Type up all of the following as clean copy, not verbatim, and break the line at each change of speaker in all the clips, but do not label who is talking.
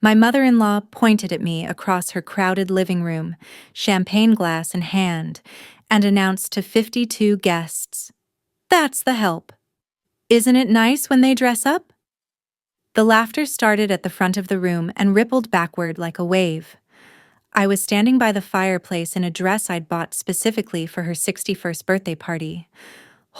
My mother-in-law pointed at me across her crowded living room, champagne glass in hand, and announced to 52 guests, "That's the help. Isn't it nice when they dress up?" The laughter started at the front of the room and rippled backward like a wave. I was standing by the fireplace in a dress I'd bought specifically for her 61st birthday party,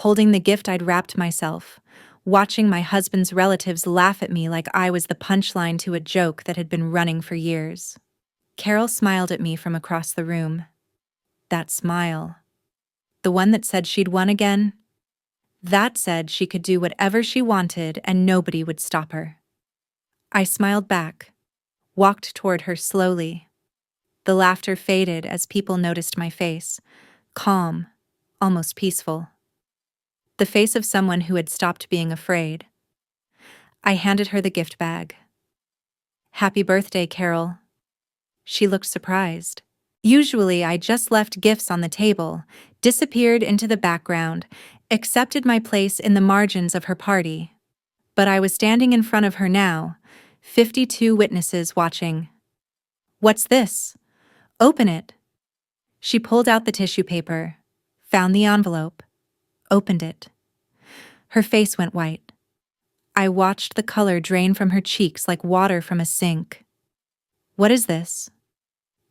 holding the gift I'd wrapped myself, watching my husband's relatives laugh at me like I was the punchline to a joke that had been running for years. Carol smiled at me from across the room. That smile. The one that said she'd won again. That said she could do whatever she wanted and nobody would stop her. I smiled back, walked toward her slowly. The laughter faded as people noticed my face, calm, almost peaceful. The face of someone who had stopped being afraid. I handed her the gift bag. "Happy birthday, Carol." She looked surprised. Usually I just left gifts on the table, disappeared into the background, accepted my place in the margins of her party. But I was standing in front of her now, 52 witnesses watching. "What's this? Open it." She pulled out the tissue paper, found the envelope, opened it. Her face went white. I watched the color drain from her cheeks like water from a sink. "What is this?"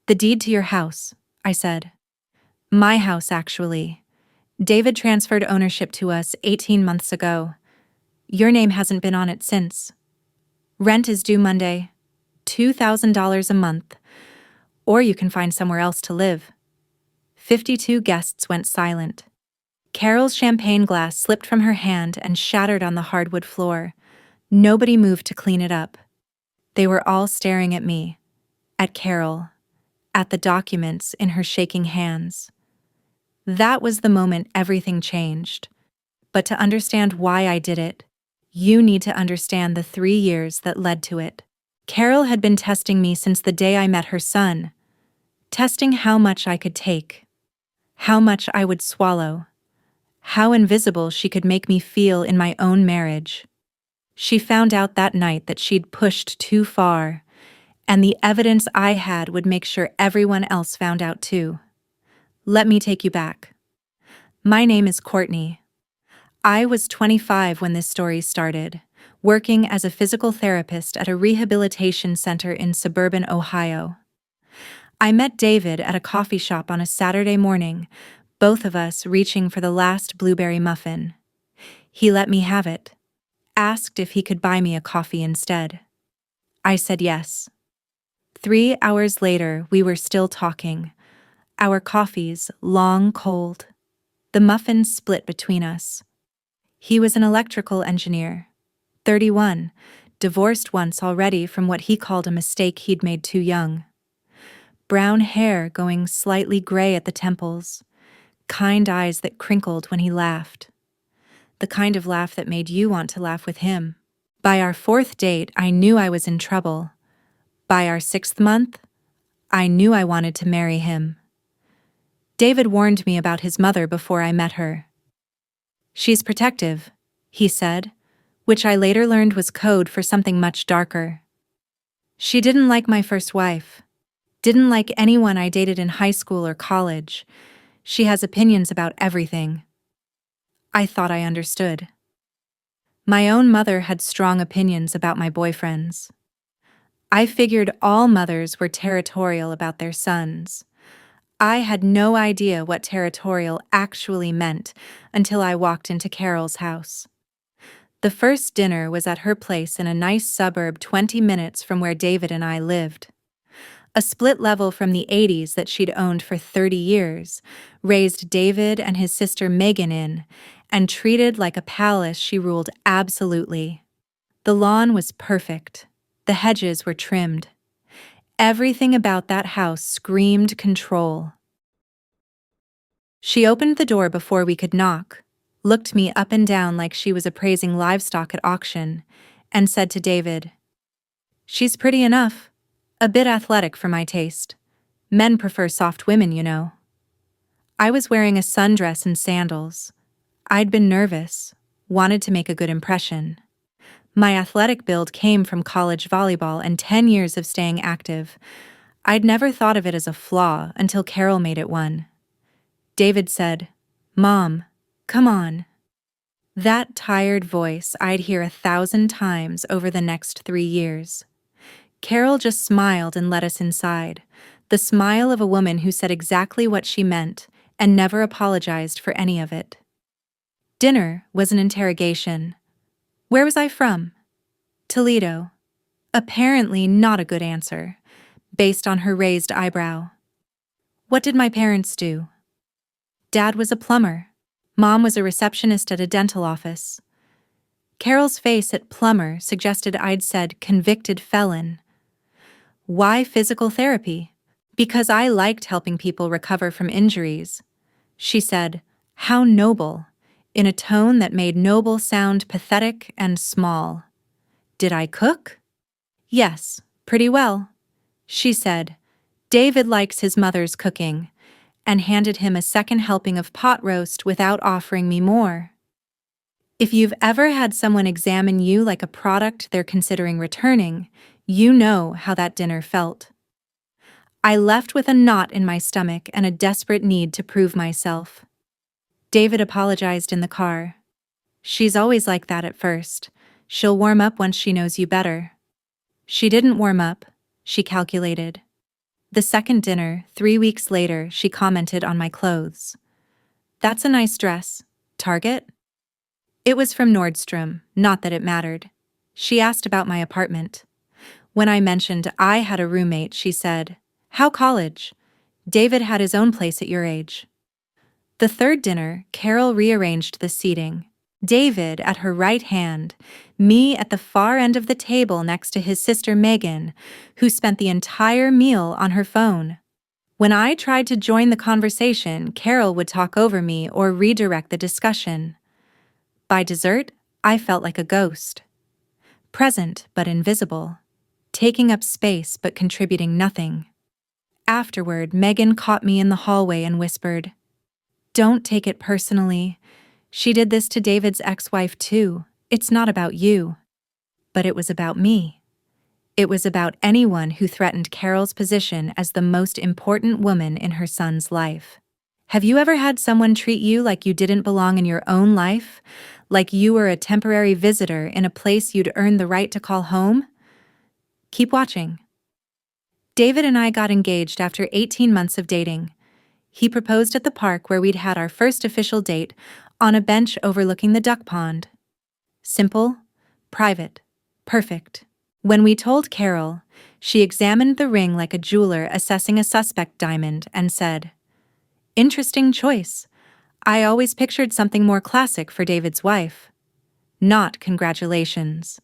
"The deed to your house," I said. "My house, actually. David transferred ownership to us 18 months ago. Your name hasn't been on it since. Rent is due Monday, $2,000 a month, or you can find somewhere else to live." 52 guests went silent. Carol's champagne glass slipped from her hand and shattered on the hardwood floor. Nobody moved to clean it up. They were all staring at me, at Carol, at the documents in her shaking hands. That was the moment everything changed. But to understand why I did it, you need to understand the 3 years that led to it. Carol had been testing me since the day I met her son, testing how much I could take, how much I would swallow, how invisible she could make me feel in my own marriage. She found out that night that she'd pushed too far, and the evidence I had would make sure everyone else found out too. Let me take you back. My name is Courtney. I was 25 when this story started, working as a physical therapist at a rehabilitation center in suburban Ohio. I met David at a coffee shop on a Saturday morning, both of us reaching for the last blueberry muffin. He let me have it, asked if he could buy me a coffee instead. I said yes. 3 hours later, we were still talking, our coffees long cold. The muffins split between us. He was an electrical engineer, 31, divorced once already from what he called a mistake he'd made too young. Brown hair going slightly gray at the temples, kind eyes that crinkled when he laughed. The kind of laugh that made you want to laugh with him. By our 4th date, I knew I was in trouble. By our 6th month, I knew I wanted to marry him. David warned me about his mother before I met her. "She's protective," he said, which I later learned was code for something much darker. "She didn't like my first wife. Didn't like anyone I dated in high school or college. She has opinions about everything." I thought I understood. My own mother had strong opinions about my boyfriends. I figured all mothers were territorial about their sons. I had no idea what territorial actually meant until I walked into Carol's house. The first dinner was at her place in a nice suburb 20 minutes from where David and I lived. A split level from the 80s that she'd owned for 30 years, raised David and his sister Megan in, and treated like a palace she ruled absolutely. The lawn was perfect. The hedges were trimmed. Everything about that house screamed control. She opened the door before we could knock, looked me up and down like she was appraising livestock at auction, and said to David, "She's pretty enough. A bit athletic for my taste. Men prefer soft women, you know." I was wearing a sundress and sandals. I'd been nervous, wanted to make a good impression. My athletic build came from college volleyball and 10 years of staying active. I'd never thought of it as a flaw until Carol made it one. David said, "Mom, come on." That tired voice I'd hear 1,000 times over the next 3 years. Carol just smiled and let us inside, the smile of a woman who said exactly what she meant and never apologized for any of it. Dinner was an interrogation. Where was I from? Toledo. Apparently not a good answer, based on her raised eyebrow. What did my parents do? Dad was a plumber. Mom was a receptionist at a dental office. Carol's face at plumber suggested I'd said convicted felon. Why physical therapy? Because I liked helping people recover from injuries. She said, "How noble," in a tone that made noble sound pathetic and small. Did I cook? Yes, pretty well. She said, "David likes his mother's cooking," and handed him a second helping of pot roast without offering me more. If you've ever had someone examine you like a product they're considering returning, you know how that dinner felt. I left with a knot in my stomach and a desperate need to prove myself. David apologized in the car. "She's always like that at first. She'll warm up once she knows you better." She didn't warm up, she calculated. The second dinner, 3 weeks later, she commented on my clothes. "That's a nice dress. Target?" It was from Nordstrom, not that it mattered. She asked about my apartment. When I mentioned I had a roommate, she said, "How college? David had his own place at your age." The third dinner, Carol rearranged the seating. David at her right hand, me at the far end of the table next to his sister Megan, who spent the entire meal on her phone. When I tried to join the conversation, Carol would talk over me or redirect the discussion. By dessert, I felt like a ghost. Present but invisible. Taking up space but contributing nothing. Afterward, Megan caught me in the hallway and whispered, "Don't take it personally. She did this to David's ex-wife too. It's not about you." But it was about me. It was about anyone who threatened Carol's position as the most important woman in her son's life. Have you ever had someone treat you like you didn't belong in your own life? Like you were a temporary visitor in a place you'd earned the right to call home? Keep watching. David and I got engaged after 18 months of dating. He proposed at the park where we'd had our first official date, on a bench overlooking the duck pond. Simple, private, perfect. When we told Carol, she examined the ring like a jeweler assessing a suspect diamond and said, "Interesting choice. I always pictured something more classic for David's wife." Not congratulations.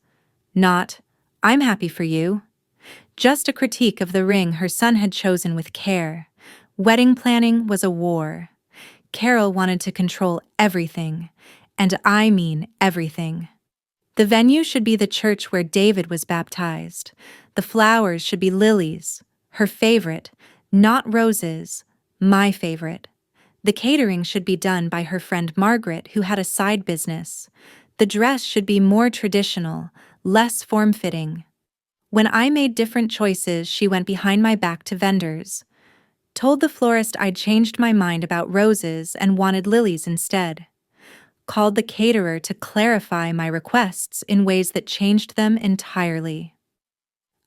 Not, "I'm happy for you." Just a critique of the ring her son had chosen with care. Wedding planning was a war. Carol wanted to control everything, and I mean everything. The venue should be the church where David was baptized. The flowers should be lilies, her favorite, not roses, my favorite. The catering should be done by her friend Margaret, who had a side business. The dress should be more traditional, less form-fitting. When I made different choices, she went behind my back to vendors. Told the florist I'd changed my mind about roses and wanted lilies instead. Called the caterer to clarify my requests in ways that changed them entirely.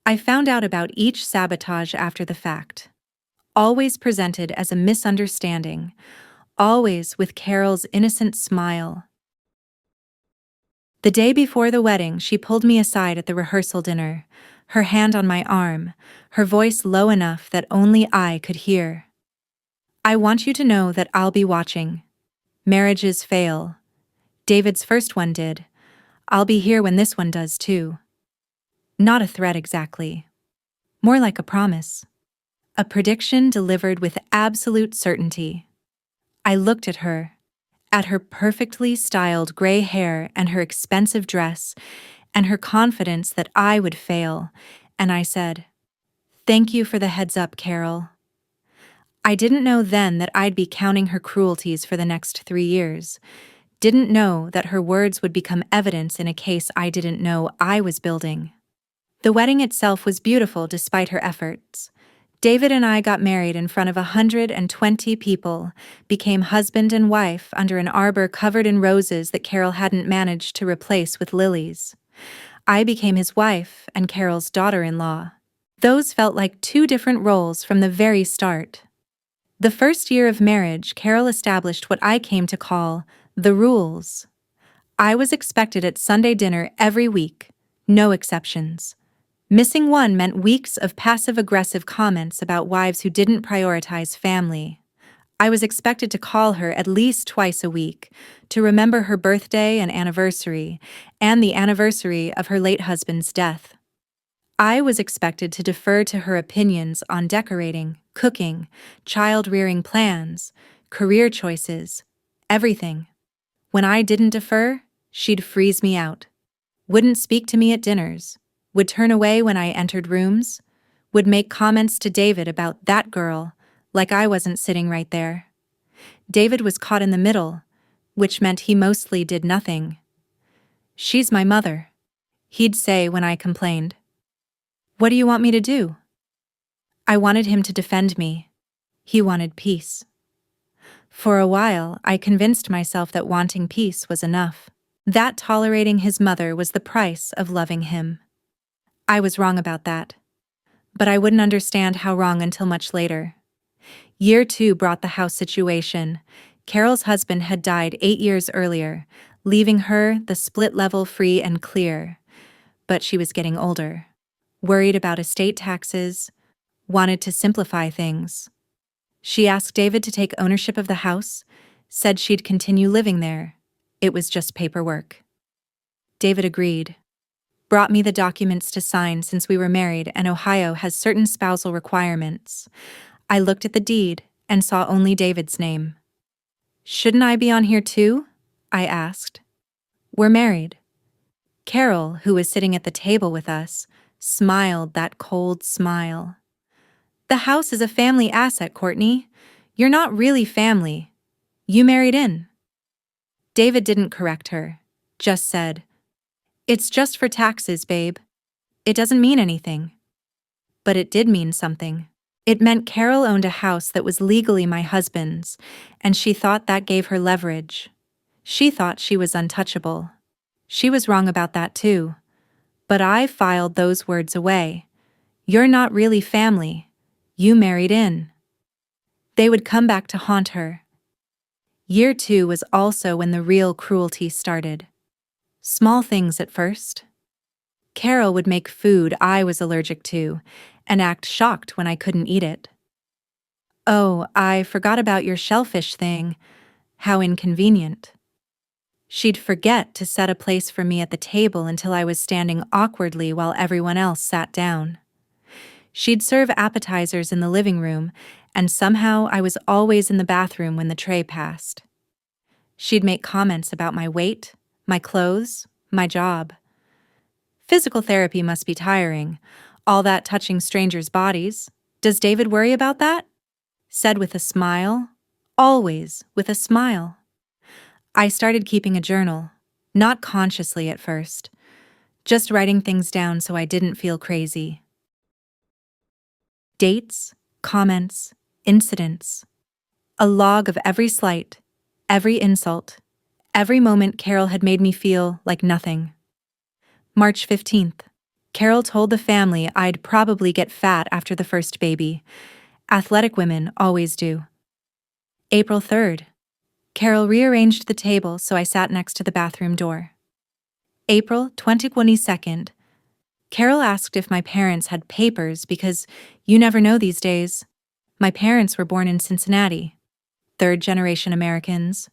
I found out about each sabotage after the fact. Always presented as a misunderstanding, always with Carol's innocent smile. The day before the wedding, she pulled me aside at the rehearsal dinner, her hand on my arm, her voice low enough that only I could hear. "I want you to know that I'll be watching. Marriages fail. David's first one did. I'll be here when this one does too." Not a threat exactly. More like a promise. A prediction delivered with absolute certainty. I looked at her perfectly styled gray hair and her expensive dress, and her confidence that I would fail, and I said, "Thank you for the heads up, Carol." I didn't know then that I'd be counting her cruelties for the next 3 years. Didn't know that her words would become evidence in a case I didn't know I was building. The wedding itself was beautiful despite her efforts. David and I got married in front of 120 people, became husband and wife under an arbor covered in roses that Carol hadn't managed to replace with lilies. I became his wife and Carol's daughter-in-law. Those felt like two different roles from the very start. The first year of marriage, Carol established what I came to call the rules. I was expected at Sunday dinner every week, no exceptions. Missing one meant weeks of passive-aggressive comments about wives who didn't prioritize family. I was expected to call her at least twice a week, to remember her birthday and anniversary, and the anniversary of her late husband's death. I was expected to defer to her opinions on decorating, cooking, child-rearing plans, career choices, everything. When I didn't defer, she'd freeze me out. Wouldn't speak to me at dinners. Would turn away when I entered rooms, would make comments to David about that girl, like I wasn't sitting right there. David was caught in the middle, which meant he mostly did nothing. "She's my mother," he'd say when I complained. "What do you want me to do?" I wanted him to defend me. He wanted peace. For a while, I convinced myself that wanting peace was enough, that tolerating his mother was the price of loving him. I was wrong about that. But I wouldn't understand how wrong until much later. Year 2 brought the house situation. Carol's husband had died 8 years earlier, leaving her the split level free and clear. But she was getting older, worried about estate taxes, wanted to simplify things. She asked David to take ownership of the house, said she'd continue living there. It was just paperwork. David agreed. Brought me the documents to sign since we were married and Ohio has certain spousal requirements. I looked at the deed and saw only David's name. "Shouldn't I be on here too?" I asked. "We're married." Carol, who was sitting at the table with us, smiled that cold smile. "The house is a family asset, Courtney. You're not really family. You married in." David didn't correct her, just said, "It's just for taxes, babe. It doesn't mean anything." But it did mean something. It meant Carol owned a house that was legally my husband's, and she thought that gave her leverage. She thought she was untouchable. She was wrong about that too. But I filed those words away. "You're not really family. You married in." They would come back to haunt her. Year 2 was also when the real cruelty started. Small things at first. Carol would make food I was allergic to and act shocked when I couldn't eat it. "Oh, I forgot about your shellfish thing. How inconvenient." She'd forget to set a place for me at the table until I was standing awkwardly while everyone else sat down. She'd serve appetizers in the living room, and somehow I was always in the bathroom when the tray passed. She'd make comments about my weight, my clothes, my job. "Physical therapy must be tiring. All that touching strangers' bodies. Does David worry about that?" Said with a smile. Always with a smile. I started keeping a journal, not consciously at first, just writing things down so I didn't feel crazy. Dates, comments, incidents. A log of every slight, every insult, every moment Carol had made me feel like nothing. March 15th. Carol told the family I'd probably get fat after the first baby. Athletic women always do. April 3rd. Carol rearranged the table so I sat next to the bathroom door. April 22nd. Carol asked if my parents had papers because you never know these days. My parents were born in Cincinnati, third-generation Americans.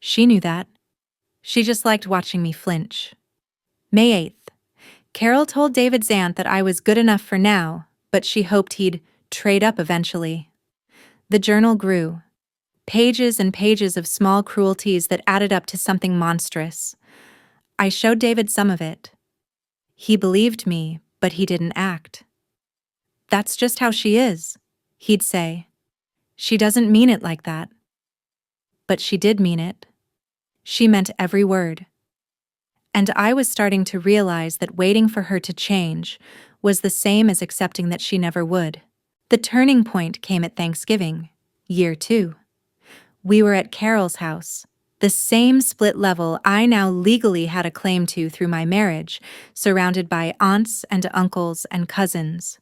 She knew that. She just liked watching me flinch. May 8th. Carol told David's aunt that I was good enough for now, but she hoped he'd trade up eventually. The journal grew. Pages and pages of small cruelties that added up to something monstrous. I showed David some of it. He believed me, but he didn't act. "That's just how she is," he'd say. "She doesn't mean it like that." But she did mean it. She meant every word. And I was starting to realize that waiting for her to change was the same as accepting that she never would. The turning point came at Thanksgiving, year 2. We were at Carol's house, the same split level I now legally had a claim to through my marriage, surrounded by aunts and uncles and cousins.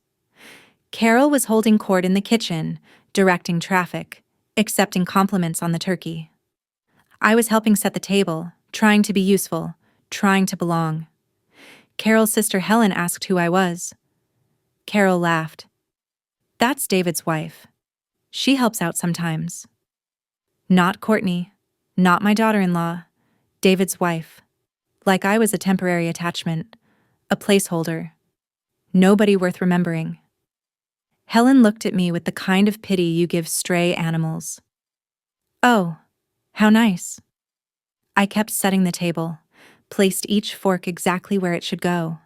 Carol was holding court in the kitchen, directing traffic, accepting compliments on the turkey. I was helping set the table, trying to be useful, trying to belong. Carol's sister Helen asked who I was. Carol laughed. That's David's wife. She helps out sometimes. Not Courtney, not my daughter-in-law, David's wife. Like I was a temporary attachment, a placeholder. Nobody worth remembering. Helen looked at me with the kind of pity you give stray animals. Oh, how nice. I kept setting the table, placed each fork exactly where it should go.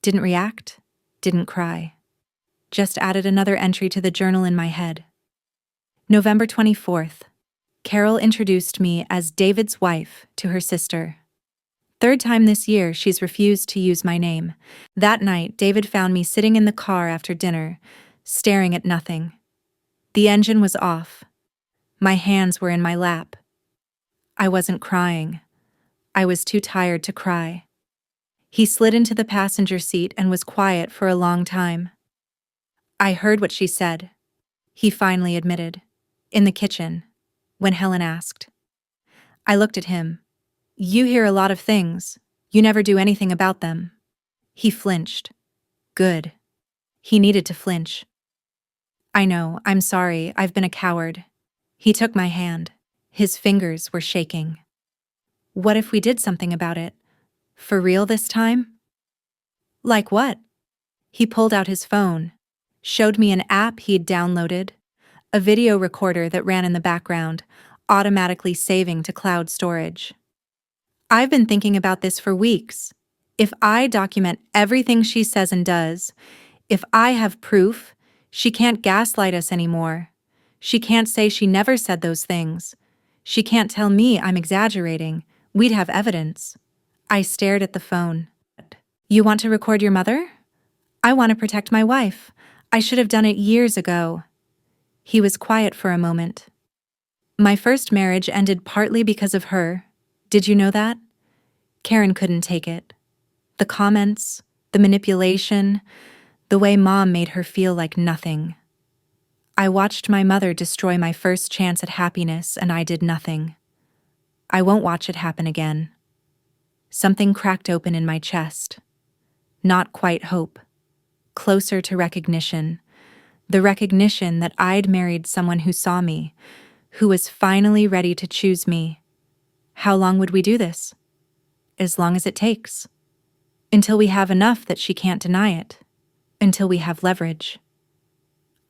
Didn't react, didn't cry. Just added another entry to the journal in my head. November 24th. Carol introduced me as David's wife to her sister. Third time this year she's refused to use my name. That night, David found me sitting in the car after dinner, staring at nothing. The engine was off. My hands were in my lap. I wasn't crying. I was too tired to cry. He slid into the passenger seat and was quiet for a long time. I heard what she said, he finally admitted, in the kitchen, when Helen asked. I looked at him. You hear a lot of things. You never do anything about them. He flinched. Good. He needed to flinch. I know, I'm sorry, I've been a coward. He took my hand. His fingers were shaking. What if we did something about it? For real this time? Like what? He pulled out his phone, showed me an app he'd downloaded, a video recorder that ran in the background, automatically saving to cloud storage. I've been thinking about this for weeks. If I document everything she says and does, if I have proof, she can't gaslight us anymore. She can't say she never said those things. She can't tell me I'm exaggerating. We'd have evidence. I stared at the phone. You want to record your mother? I want to protect my wife. I should have done it years ago. He was quiet for a moment. My first marriage ended partly because of her. Did you know that? Karen couldn't take it. The comments, the manipulation, the way Mom made her feel like nothing. I watched my mother destroy my first chance at happiness, and I did nothing. I won't watch it happen again. Something cracked open in my chest. Not quite hope. Closer to recognition. The recognition that I'd married someone who saw me, who was finally ready to choose me. How long would we do this? As long as it takes. Until we have enough that she can't deny it. Until we have leverage.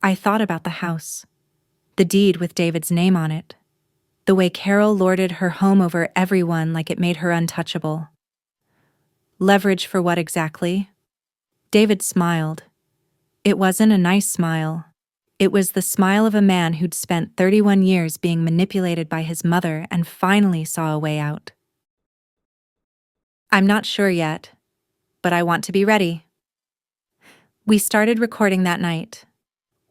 I thought about the house. The deed with David's name on it. The way Carol lorded her home over everyone like it made her untouchable. Leverage for what exactly? David smiled. It wasn't a nice smile. It was the smile of a man who'd spent 31 years being manipulated by his mother and finally saw a way out. I'm not sure yet, but I want to be ready. We started recording that night.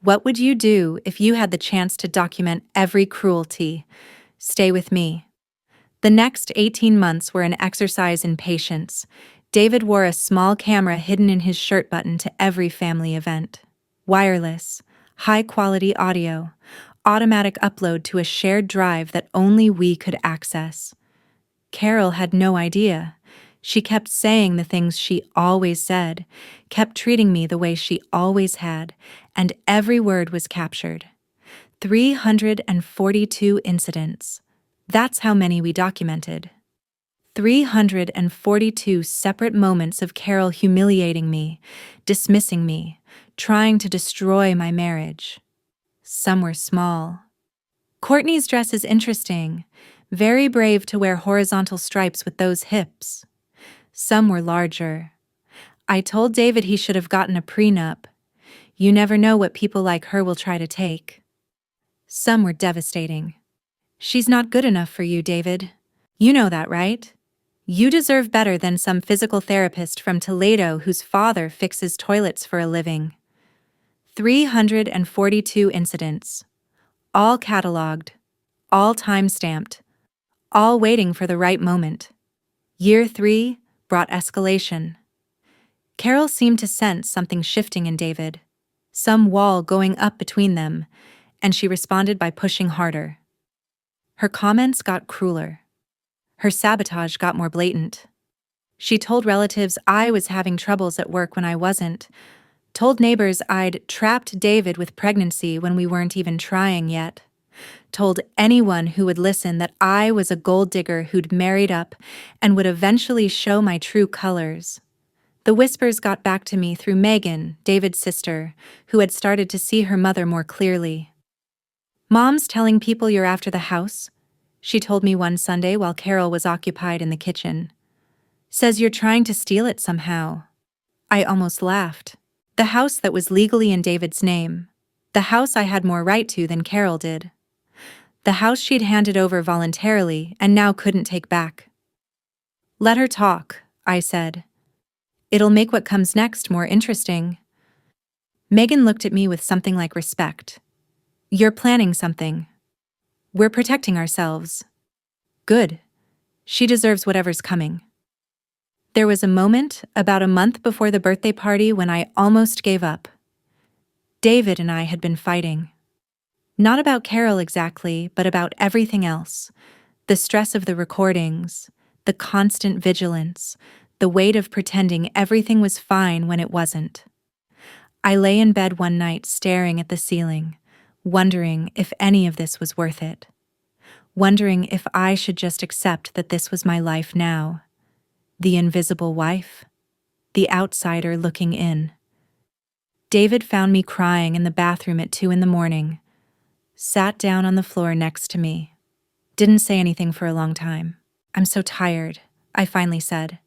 What would you do if you had the chance to document every cruelty? Stay with me. The next 18 months were an exercise in patience. David wore a small camera hidden in his shirt button to every family event. Wireless, high-quality audio, automatic upload to a shared drive that only we could access. Carol had no idea. She kept saying the things she always said, kept treating me the way she always had, and every word was captured. 342 incidents. That's how many we documented. 342 separate moments of Carol humiliating me, dismissing me, trying to destroy my marriage. Some were small. Courtney's dress is interesting. Very brave to wear horizontal stripes with those hips. Some were larger. I told David he should have gotten a prenup. You never know what people like her will try to take. Some were devastating. She's not good enough for you, David. You know that, right? You deserve better than some physical therapist from Toledo whose father fixes toilets for a living. 342 incidents. All cataloged. All time-stamped. All waiting for the right moment. Year 3 brought escalation. Carol seemed to sense something shifting in David, some wall going up between them, and she responded by pushing harder. Her comments got crueler. Her sabotage got more blatant. She told relatives I was having troubles at work when I wasn't, told neighbors I'd trapped David with pregnancy when we weren't even trying yet, told anyone who would listen that I was a gold digger who'd married up and would eventually show my true colors. The whispers got back to me through Megan, David's sister, who had started to see her mother more clearly. "Mom's telling people you're after the house," she told me one Sunday while Carol was occupied in the kitchen. "Says you're trying to steal it somehow." I almost laughed. The house that was legally in David's name. The house I had more right to than Carol did. The house she'd handed over voluntarily and now couldn't take back. "Let her talk," I said. "It'll make what comes next more interesting." Megan looked at me with something like respect. "You're planning something. We're protecting ourselves." Good. She deserves whatever's coming. There was a moment, about a month before the birthday party, when I almost gave up. David and I had been fighting. Not about Carol exactly, but about everything else. The stress of the recordings, the constant vigilance, the weight of pretending everything was fine when it wasn't. I lay in bed one night staring at the ceiling, wondering if any of this was worth it. Wondering if I should just accept that this was my life now. The invisible wife. The outsider looking in. David found me crying in the bathroom at 2 a.m, sat down on the floor next to me. Didn't say anything for a long time. "I'm so tired," I finally said.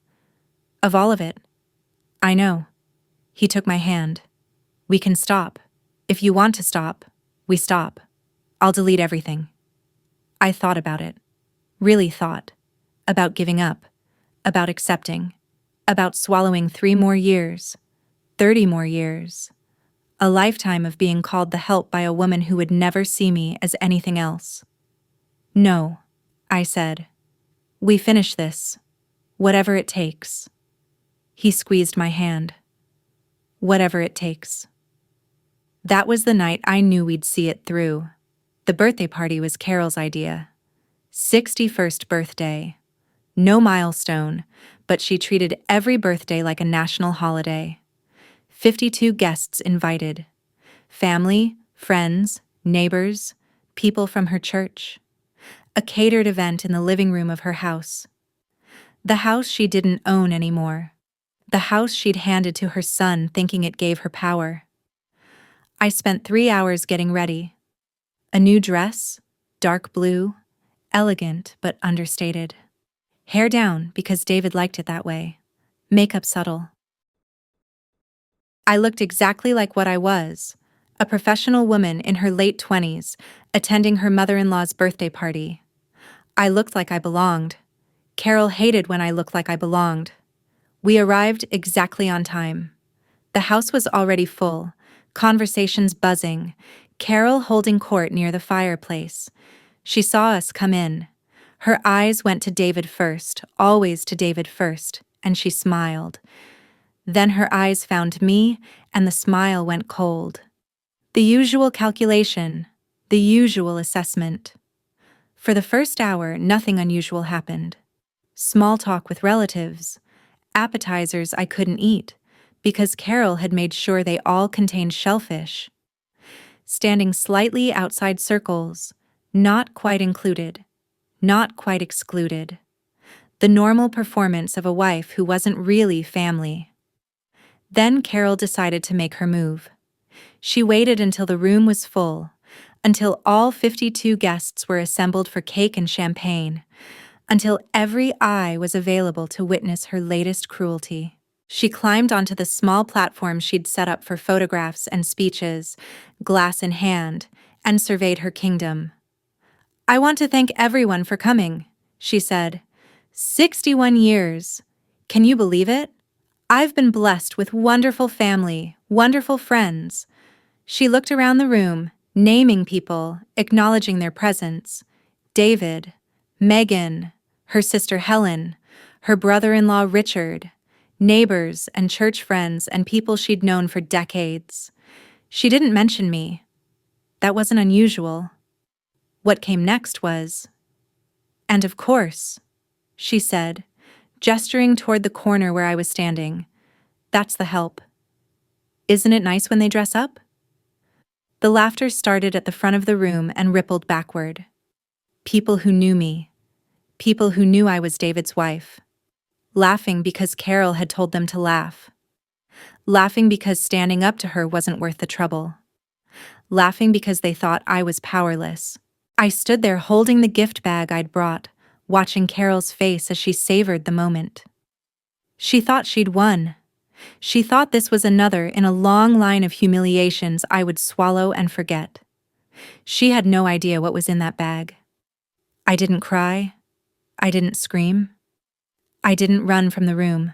"Of all of it." "I know." He took my hand. "We can stop. If you want to stop, we stop. I'll delete everything." I thought about it. Really thought. About giving up. About accepting. About swallowing 3 more years. 30 more years. A lifetime of being called the help by a woman who would never see me as anything else. "No," I said. "We finish this. Whatever it takes." He squeezed my hand. "Whatever it takes." That was the night I knew we'd see it through. The birthday party was Carol's idea. 61st birthday. No milestone, but she treated every birthday like a national holiday. 52 guests invited. Family, friends, neighbors, people from her church. A catered event in the living room of her house. The house she didn't own anymore. The house she'd handed to her son thinking it gave her power. I spent 3 hours getting ready. A new dress, dark blue, elegant but understated. Hair down because David liked it that way. Makeup subtle. I looked exactly like what I was, a professional woman in her late 20s, attending her mother-in-law's birthday party. I looked like I belonged. Carol hated when I looked like I belonged. We arrived exactly on time. The house was already full, conversations buzzing, Carol holding court near the fireplace. She saw us come in. Her eyes went to David first, always to David first, and she smiled. Then her eyes found me, and the smile went cold. The usual calculation, the usual assessment. For the first hour, nothing unusual happened. Small talk with relatives, appetizers I couldn't eat, because Carol had made sure they all contained shellfish. Standing slightly outside circles, not quite included, not quite excluded. The normal performance of a wife who wasn't really family. Then Carol decided to make her move. She waited until the room was full, until all 52 guests were assembled for cake and champagne, until every eye was available to witness her latest cruelty. She climbed onto the small platform she'd set up for photographs and speeches, glass in hand, and surveyed her kingdom. "I want to thank everyone for coming," she said. 61 years. Can you believe it? I've been blessed with wonderful family, wonderful friends. She looked around the room, naming people, acknowledging their presence. David, Megan, her sister Helen, her brother-in-law Richard, neighbors and church friends and people she'd known for decades. She didn't mention me. That wasn't unusual. What came next was, "And of course," she said, gesturing toward the corner where I was standing. "That's the help. Isn't it nice when they dress up?" The laughter started at the front of the room and rippled backward. People who knew me. People who knew I was David's wife. Laughing because Carol had told them to laugh. Laughing because standing up to her wasn't worth the trouble. Laughing because they thought I was powerless. I stood there holding the gift bag I'd brought, watching Carol's face as she savored the moment. She thought she'd won. She thought this was another in a long line of humiliations I would swallow and forget. She had no idea what was in that bag. I didn't cry. I didn't scream. I didn't run from the room.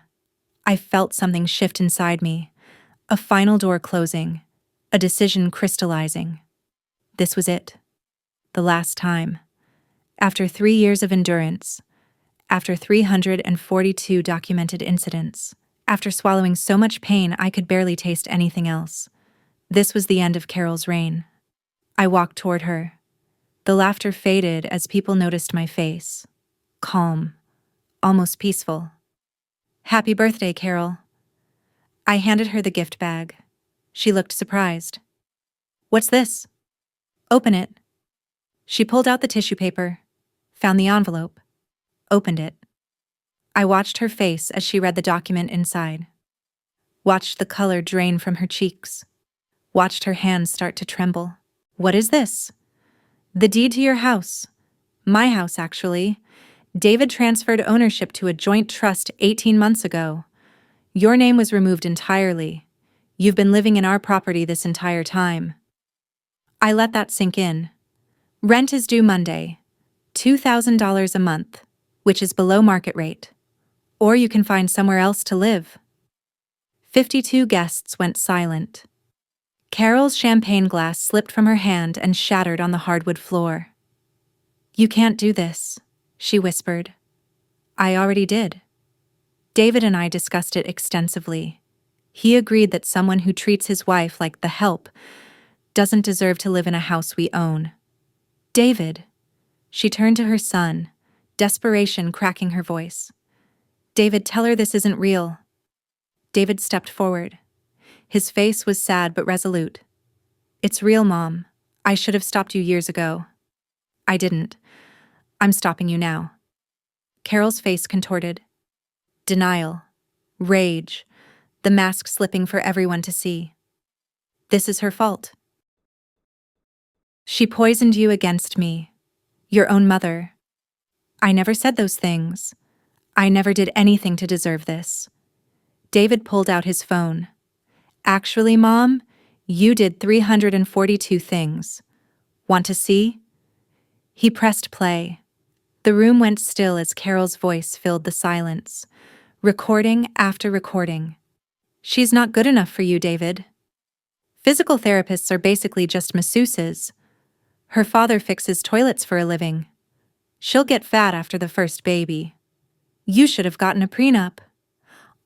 I felt something shift inside me, a final door closing, a decision crystallizing. This was it. The last time. After 3 years of endurance, after 342 documented incidents, after swallowing so much pain I could barely taste anything else, this was the end of Carol's reign. I walked toward her. The laughter faded as people noticed my face. Calm, almost peaceful. "Happy birthday, Carol." I handed her the gift bag. She looked surprised. "What's this?" "Open it." She pulled out the tissue paper, found the envelope, opened it. I watched her face as she read the document inside. Watched the color drain from her cheeks. Watched her hands start to tremble. "What is this?" "The deed to your house. My house, actually. David transferred ownership to a joint trust 18 months ago. Your name was removed entirely. You've been living in our property this entire time." I let that sink in. "Rent is due Monday. $2,000 a month, which is below market rate. Or you can find somewhere else to live." 52 guests went silent. Carol's champagne glass slipped from her hand and shattered on the hardwood floor. "You can't do this," she whispered. "I already did." David and I discussed it extensively. He agreed that someone who treats his wife like the help doesn't deserve to live in a house we own. "David," she turned to her son, desperation cracking her voice. "David, tell her this isn't real." David stepped forward. His face was sad but resolute. "It's real, Mom. I should have stopped you years ago." "I didn't. I'm stopping you now." Carol's face contorted. Denial. Rage. The mask slipping for everyone to see. "This is her fault. She poisoned you against me. Your own mother." "I never said those things. I never did anything to deserve this." David pulled out his phone. "Actually, Mom, you did 342 things. Want to see?" He pressed play. The room went still as Carol's voice filled the silence, recording after recording. "She's not good enough for you, David. Physical therapists are basically just masseuses. Her father fixes toilets for a living. She'll get fat after the first baby. You should have gotten a prenup."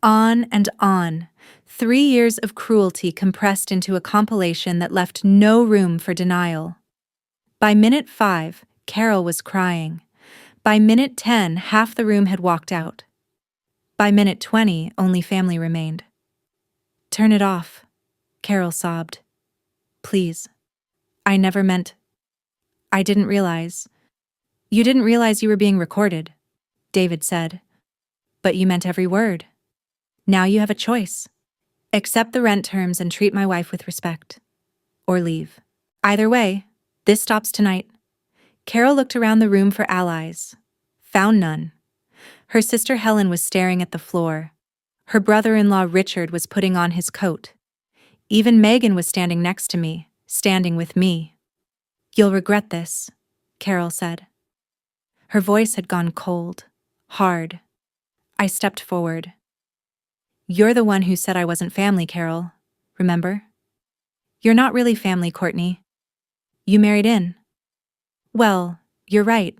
On and on. 3 years of cruelty compressed into a compilation that left no room for denial. By minute 5, Carol was crying. By minute 10, half the room had walked out. By minute 20, only family remained. "Turn it off," Carol sobbed. "Please. I never meant. I didn't realize." "You didn't realize you were being recorded," David said. "But you meant every word. Now you have a choice. Accept the rent terms and treat my wife with respect. Or leave. Either way, this stops tonight." Carol looked around the room for allies. Found none. Her sister Helen was staring at the floor. Her brother-in-law Richard was putting on his coat. Even Megan was standing next to me, standing with me. "You'll regret this," Carol said. Her voice had gone cold, hard. I stepped forward. "You're the one who said I wasn't family, Carol. Remember? You're not really family, Courtney. You married in." "Well, you're right.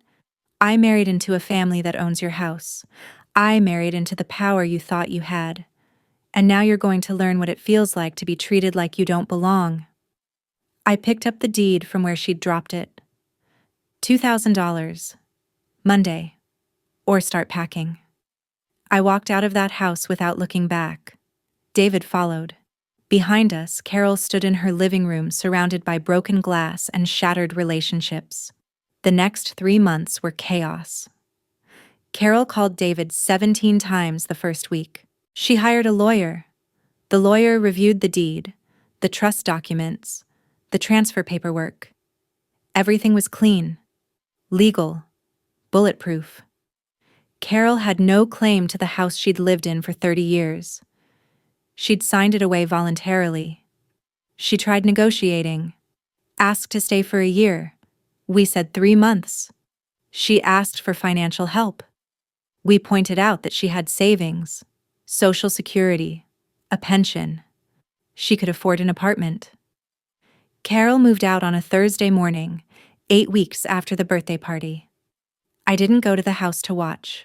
I married into a family that owns your house. I married into the power you thought you had. And now you're going to learn what it feels like to be treated like you don't belong." I picked up the deed from where she'd dropped it. $2,000. Monday. Or start packing. I walked out of that house without looking back. David followed. Behind us, Carol stood in her living room surrounded by broken glass and shattered relationships. The next 3 months were chaos. Carol called David 17 times the first week. She hired a lawyer. The lawyer reviewed the deed, the trust documents, the transfer paperwork. Everything was clean, legal, bulletproof. Carol had no claim to the house she'd lived in for 30 years. She'd signed it away voluntarily. She tried negotiating, asked to stay for a year. We said 3 months. She asked for financial help. We pointed out that she had savings, Social Security, a pension. She could afford an apartment. Carol moved out on a Thursday morning, 8 weeks after the birthday party. I didn't go to the house to watch.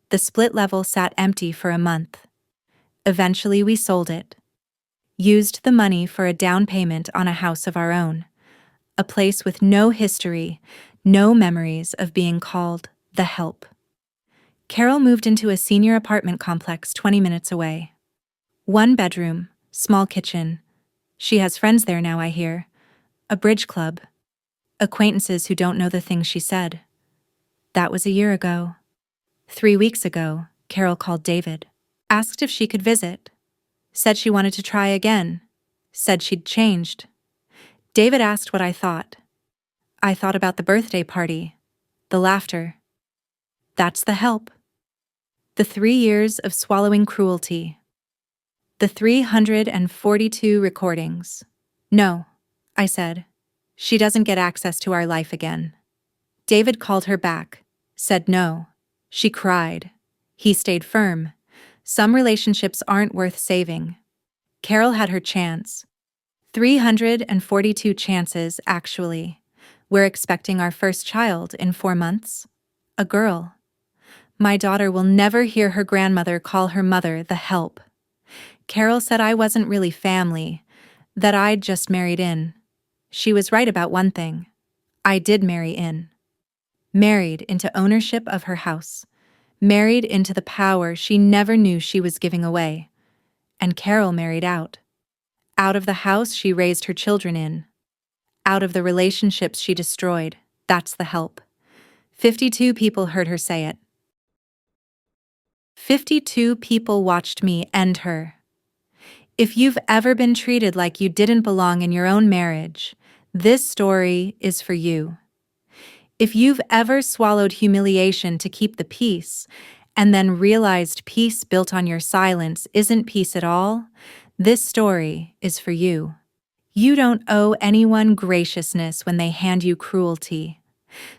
The split level sat empty for a month. Eventually we sold it. Used the money for a down payment on a house of our own. A place with no history, no memories of being called the help. Carol moved into a senior apartment complex 20 minutes away. 1 bedroom, small kitchen. She has friends there now, I hear. A bridge club. Acquaintances who don't know the things she said. That was a year ago. 3 weeks ago, Carol called David. Asked if she could visit. Said she wanted to try again. Said she'd changed. David asked what I thought. I thought about the birthday party. The laughter. That's the help. The 3 years of swallowing cruelty. The 342 recordings. "No," I said. "She doesn't get access to our life again." David called her back. Said no. She cried. He stayed firm. Some relationships aren't worth saving. Carol had her chance. 342 chances, actually. We're expecting our first child in 4 months. A girl. My daughter will never hear her grandmother call her mother the help. Carol said I wasn't really family, that I'd just married in. She was right about one thing. I did marry in. Married into ownership of her house. Married into the power she never knew she was giving away. And Carol married out. Out of the house she raised her children in. Out of the relationships she destroyed. That's the help. 52 people heard her say it. 52 people watched me end her. If you've ever been treated like you didn't belong in your own marriage, this story is for you. If you've ever swallowed humiliation to keep the peace, and then realized peace built on your silence isn't peace at all, this story is for you. You don't owe anyone graciousness when they hand you cruelty.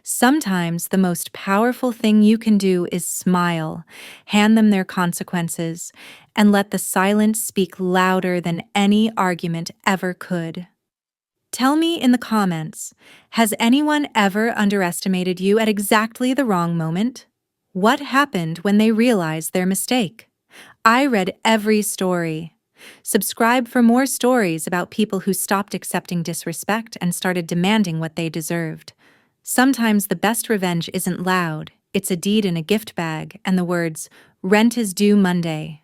Sometimes the most powerful thing you can do is smile, hand them their consequences, and let the silence speak louder than any argument ever could. Tell me in the comments, has anyone ever underestimated you at exactly the wrong moment? What happened when they realized their mistake? I read every story. Subscribe for more stories about people who stopped accepting disrespect and started demanding what they deserved. Sometimes the best revenge isn't loud, it's a deed in a gift bag and the words, "Rent is due Monday."